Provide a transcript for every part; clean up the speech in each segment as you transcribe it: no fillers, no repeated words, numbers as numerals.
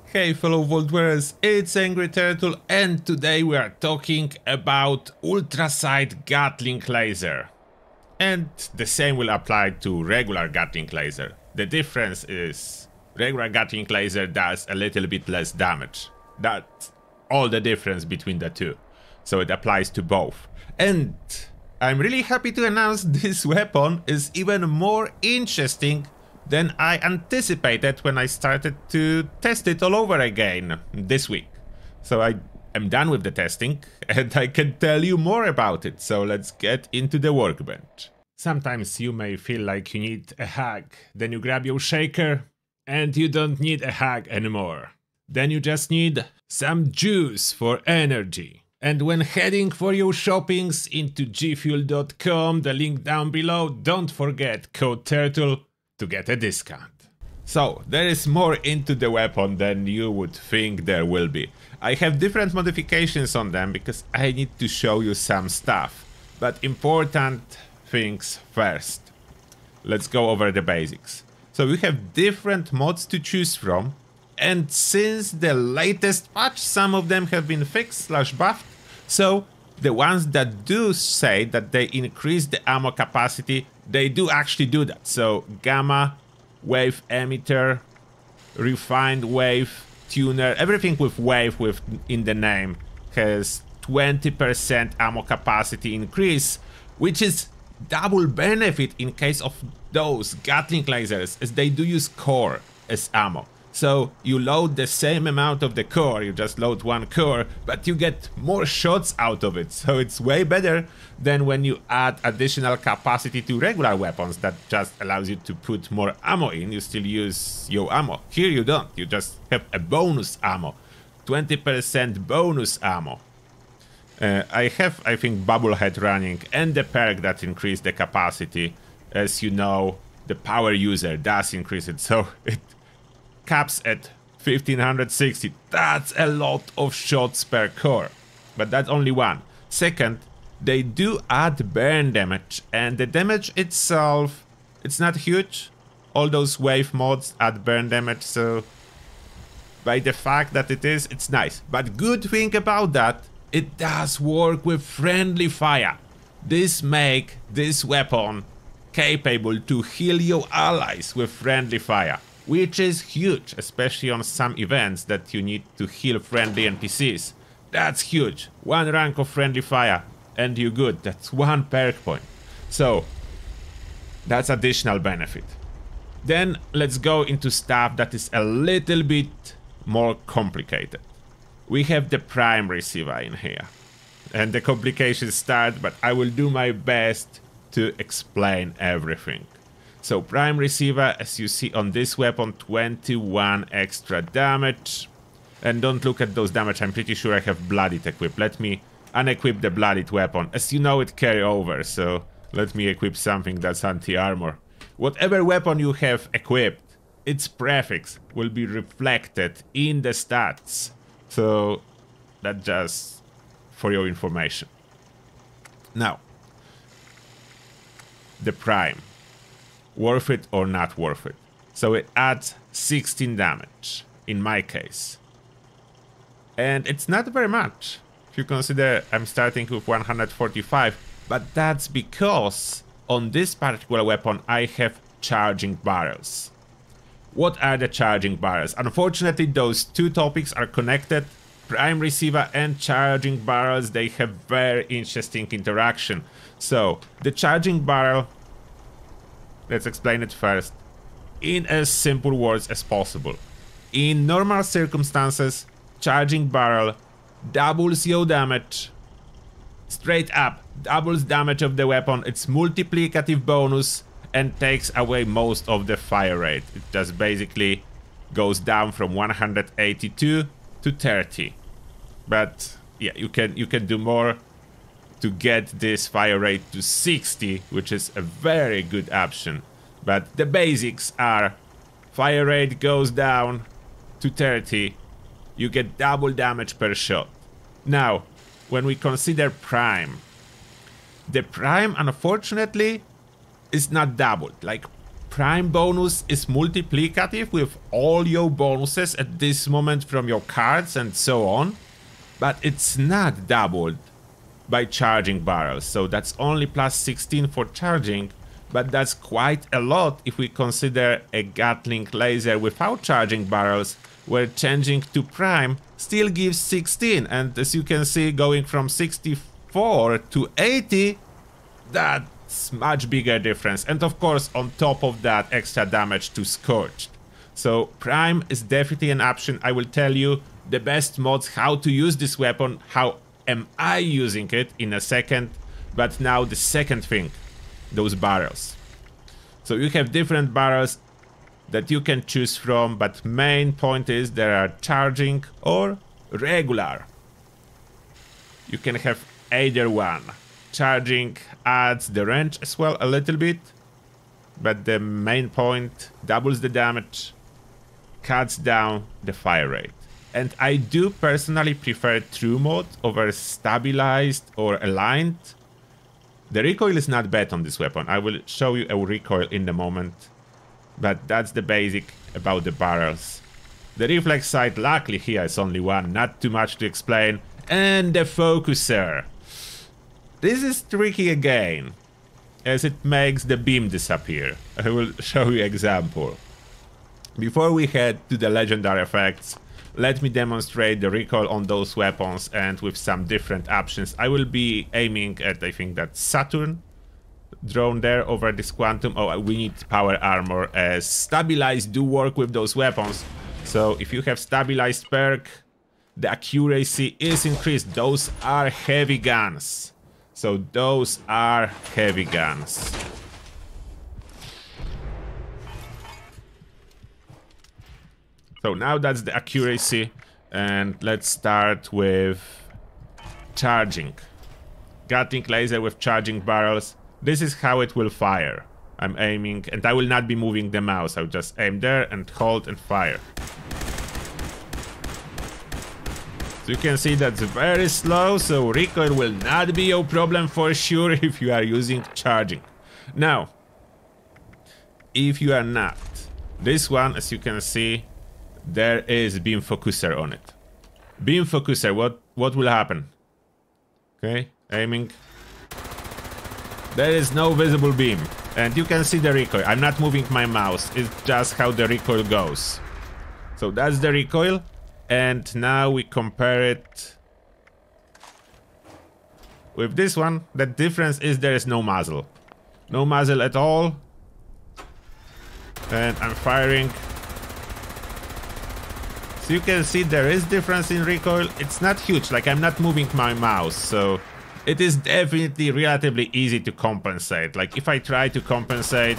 Hey fellow Vault Wearers, it's Angry Turtle, and today we are talking about Ultracite Gatling laser. And the same will apply to regular Gatling laser. The difference is regular Gatling laser does a little bit less damage. That's all the difference between the two. So it applies to both. And I'm really happy to announce this weapon is even more interesting than I anticipated when I started to test it all over again this week. So I am done with the testing and I can tell you more about it. So let's get into the workbench. Sometimes you may feel like you need a hug, then you grab your shaker and you don't need a hug anymore. Then you just need some juice for energy. And when heading for your shoppings into gfuel.com, the link down below, don't forget code TURTLE to get a discount. So there is more into the weapon than you would think there will be. I have different modifications on them because I need to show you some stuff. But important things first. Let's go over the basics. So we have different mods to choose from, and since the latest patch some of them have been fixed / buffed, so the ones that do say that they increase the ammo capacity, they do actually do that. So gamma, wave emitter, refined wave, tuner, everything with wave in the name has 20% ammo capacity increase, which is double benefit in case of those Gatling lasers, as they do use core as ammo. So you load the same amount of the core, you just load one core, but you get more shots out of it. So it's way better than when you add additional capacity to regular weapons that just allows you to put more ammo in. You still use your ammo. Here you don't, you just have a bonus ammo, 20% bonus ammo. I have, I think, Bubblehead running and the perk that increase the capacity. As you know, the power user does increase it, so it caps at 1560. That's a lot of shots per core, but that's only one. Second, they do add burn damage, and the damage itself, it's not huge. All those wave mods add burn damage, so by the fact that it is, it's nice. But good thing about that, it does work with friendly fire. This make this weapon capable to heal your allies with friendly fire, which is huge, especially on some events that you need to heal friendly NPCs. That's huge. One rank of friendly fire and you're good. That's one perk point. So that's additional benefit. Then let's go into stuff that is a little bit more complicated. We have the prime receiver in here, and the complications start, but I will do my best to explain everything. So prime receiver, as you see on this weapon, 21 extra damage. And don't look at those damage, I'm pretty sure I have blooded equipped. Let me unequip the blooded weapon. As you know, it carry over, so let me equip something that's anti-armor. Whatever weapon you have equipped, its prefix will be reflected in the stats. So that's just for your information. Now, the prime. Worth it or not worth it? So it adds 16 damage, in my case. And it's not very much, if you consider I'm starting with 145, but that's because on this particular weapon I have charging barrels. What are the charging barrels? Unfortunately, those two topics are connected. Prime receiver and charging barrels, they have very interesting interaction. So, the charging barrel, let's explain it first, in as simple words as possible. In normal circumstances, charging barrel doubles your damage, straight up, doubles damage of the weapon, it's multiplicative bonus, and takes away most of the fire rate. It just basically goes down from 182 to 30. But yeah, you can do more to get this fire rate to 60, which is a very good option. But the basics are fire rate goes down to 30, you get double damage per shot. Now, when we consider prime, the prime unfortunately is not doubled. Like, Prime bonus is multiplicative with all your bonuses at this moment from your cards and so on, but it's not doubled by charging barrels, so that's only plus 16 for charging, but that's quite a lot if we consider a Gatling laser without charging barrels, where changing to Prime still gives 16, and as you can see, going from 64 to 80, that's much bigger difference, and of course on top of that extra damage to Scorched. So Prime is definitely an option. I will tell you the best mods how to use this weapon, how am I using it in a second, but now the second thing, those barrels. So you have different barrels that you can choose from, but main point is there are charging or regular. You can have either one. Charging adds the range as well a little bit, but the main point doubles the damage, cuts down the fire rate. And I do personally prefer true mode over stabilized or aligned. The recoil is not bad on this weapon. I will show you a recoil in a moment, but that's the basic about the barrels. The reflex sight, luckily here is only one, not too much to explain. And the focuser. This is tricky again, as it makes the beam disappear. I will show you example. Before we head to the legendary effects, let me demonstrate the recoil on those weapons, and with some different options. I will be aiming at, I think that's Saturn drone there over this quantum. Oh, we need power armor, as stabilized do work with those weapons. So if you have stabilized perk, the accuracy is increased. Those are heavy guns. So those are heavy guns. So now that's the accuracy, and let's start with charging. Gatling laser with charging barrels. This is how it will fire. I'm aiming, and I will not be moving the mouse. I'll just aim there and hold and fire. So you can see that's very slow, so recoil will not be your problem for sure if you are using charging. Now, if you are not, this one, as you can see, there is beam focuser on it. Beam focuser, what will happen? Okay, aiming. There is no visible beam, and you can see the recoil. I'm not moving my mouse, it's just how the recoil goes. So that's the recoil. And now we compare it with this one. The difference is there is no muzzle. No muzzle at all. And I'm firing. So you can see there is difference in recoil. It's not huge, like I'm not moving my mouse. So it is definitely relatively easy to compensate. Like if I try to compensate,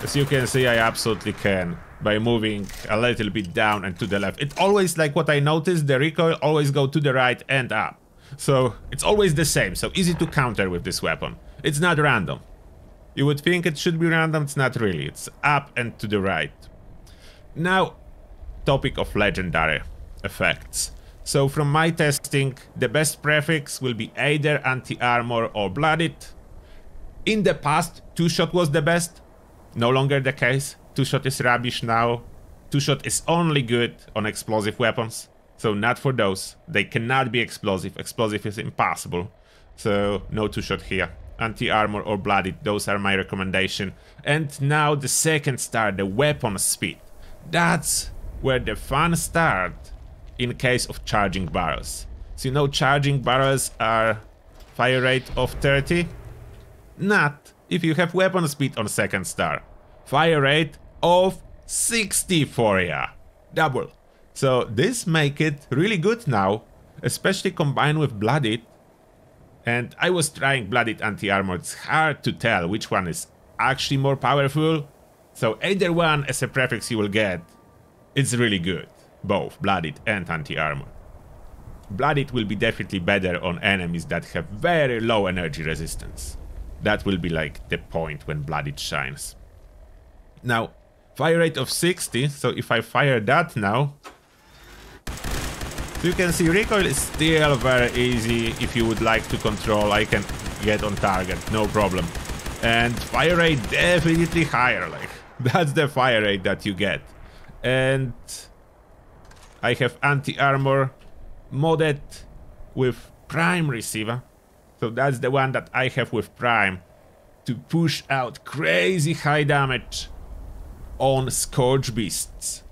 as you can see, I absolutely can. By moving a little bit down and to the left. It always, like what I noticed, the recoil always go to the right and up. So it's always the same, so easy to counter with this weapon. It's not random. You would think it should be random, it's not really. It's up and to the right. Now, topic of legendary effects. So from my testing, the best prefix will be either anti-armor or blooded. In the past, two-shot was the best. No longer the case. Two-shot is rubbish now. Two-shot is only good on explosive weapons. So not for those. They cannot be explosive. Explosive is impossible. So no two-shot here. Anti-armor or blooded, those are my recommendation. And now the second star, the weapon speed. That's where the fun starts in case of charging barrels. So you know charging barrels are fire rate of 30? Not if you have weapon speed on second star. Fire rate of 60 for ya. Double. So this make it really good now, especially combined with blooded. And I was trying blooded anti-armor. It's hard to tell which one is actually more powerful. So either one as a prefix you will get, it's really good. Both blooded and anti-armor. Blooded will be definitely better on enemies that have very low energy resistance. That will be like the point when blooded shines. Now, fire rate of 60, so if I fire that now, so you can see recoil is still very easy. If you would like to control, I can get on target, no problem. And fire rate definitely higher, like that's the fire rate that you get. And I have anti-armor modded with prime receiver. So that's the one that I have with prime to push out crazy high damage on Scourge Beasts.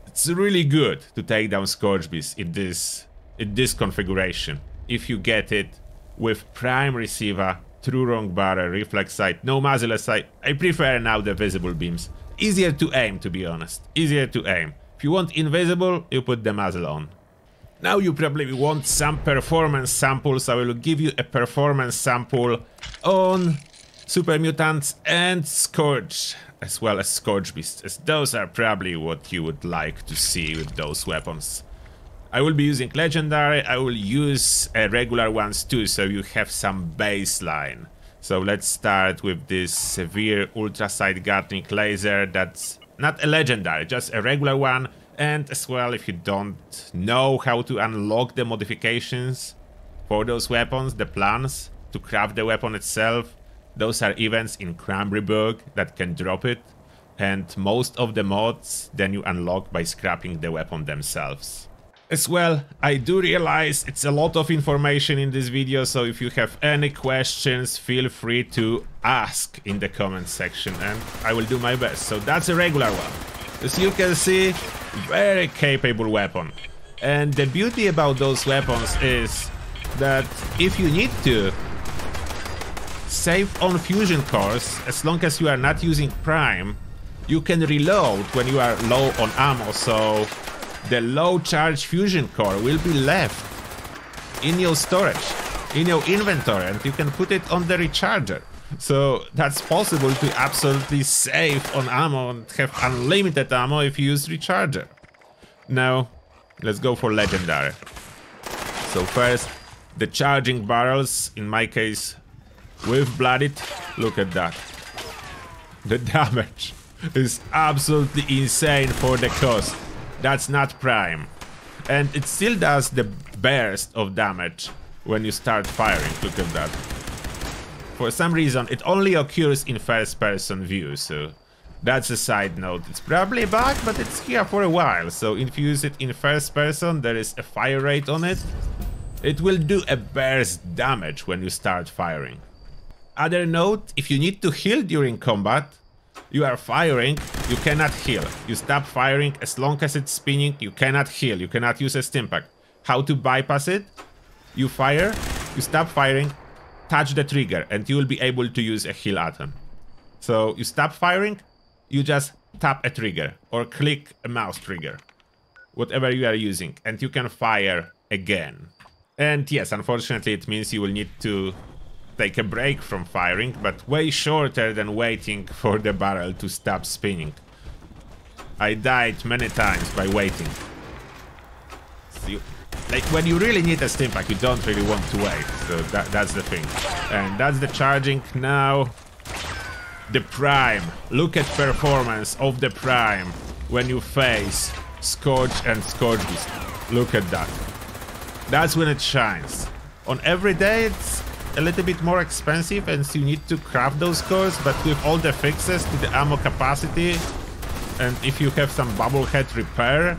It's really good to take down Scourge Beasts in this configuration. If you get it with prime receiver, true wrong barrel, reflex sight, no muzzle sight. I prefer now the visible beams. Easier to aim, to be honest. Easier to aim. If you want invisible, you put the muzzle on. Now you probably want some performance samples. I will give you a performance sample on Super Mutants and Scourge, as well as Scourge Beasts, as those are probably what you would like to see with those weapons. I will be using Legendary, I will use regular ones too, so you have some baseline. So let's start with this Severe Ultracite Gatling Laser. That's not a Legendary, just a regular one. And as well, if you don't know how to unlock the modifications for those weapons, the plans to craft the weapon itself, those are events in Cranberry Book that can drop it. And most of the mods then you unlock by scrapping the weapon themselves. As well, I do realize it's a lot of information in this video, so if you have any questions, feel free to ask in the comment section and I will do my best. So that's a regular one. As you can see, very capable weapon. And the beauty about those weapons is that if you need to save on fusion cores, as long as you are not using prime, you can reload when you are low on ammo, so the low charge fusion core will be left in your storage, in your inventory, and you can put it on the recharger. So that's possible to absolutely save on ammo and have unlimited ammo if you use recharger. Now, let's go for Legendary. So first, the charging barrels, in my case, with Blooded, look at that. The damage is absolutely insane for the cost. That's not prime. And it still does the burst of damage when you start firing. Look at that. For some reason, it only occurs in first-person view, so that's a side note. It's probably a bug, but it's here for a while. So if you use it in first person, there is a fire rate on it. It will do a burst damage when you start firing. Other note, if you need to heal during combat, you are firing, you cannot heal. You stop firing, as long as it's spinning, you cannot heal. You cannot use a stimpack. How to bypass it? You fire, you stop firing, touch the trigger, and you will be able to use a heal atom. So you stop firing, you just tap a trigger, or click a mouse trigger. Whatever you are using, and you can fire again. And yes, unfortunately it means you will need to take a break from firing, but way shorter than waiting for the barrel to stop spinning. I died many times by waiting. So like when you really need a stimpack, you don't really want to wait, so that's the thing. And that's the charging. Now the prime. Look at performance of the prime when you face Scourge and Scourge Beast. Look at that. That's when it shines. On every day it's a little bit more expensive and you need to craft those cores, but with all the fixes to the ammo capacity, and if you have some bubblehead repair,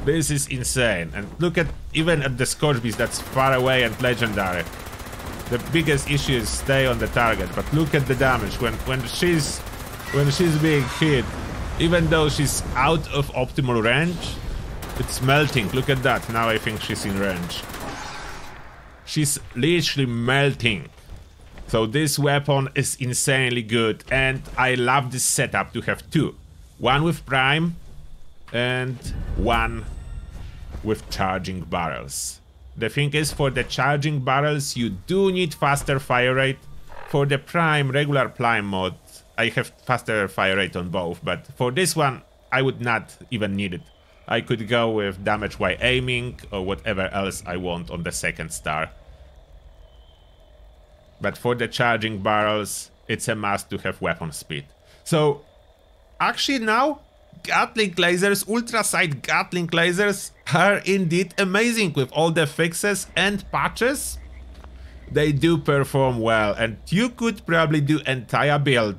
this is insane. And look at even at the Scourge Beast that's far away and legendary. The biggest issue is stay on the target, but look at the damage when she's being hit, even though she's out of optimal range, it's melting. Look at that. Now I think she's in range. She's literally melting. So this weapon is insanely good, and I love this setup to have two. One with prime and one with charging barrels. The thing is, for the charging barrels you do need faster fire rate. For the prime, regular prime mod, I have faster fire rate on both, but for this one I would not even need it. I could go with damage while aiming or whatever else I want on the second star. But for the charging barrels, it's a must to have weapon speed. So actually now, Gatling lasers, Ultracite Gatling lasers are indeed amazing with all the fixes and patches. they do perform well, and you could probably do entire build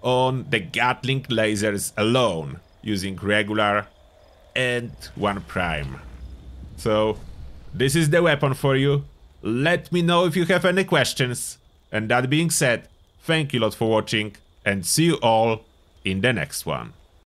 on the Gatling lasers alone, using regular and 1 prime. So this is the weapon for you. Let me know if you have any questions. And that being said, thank you a lot for watching, and see you all in the next one.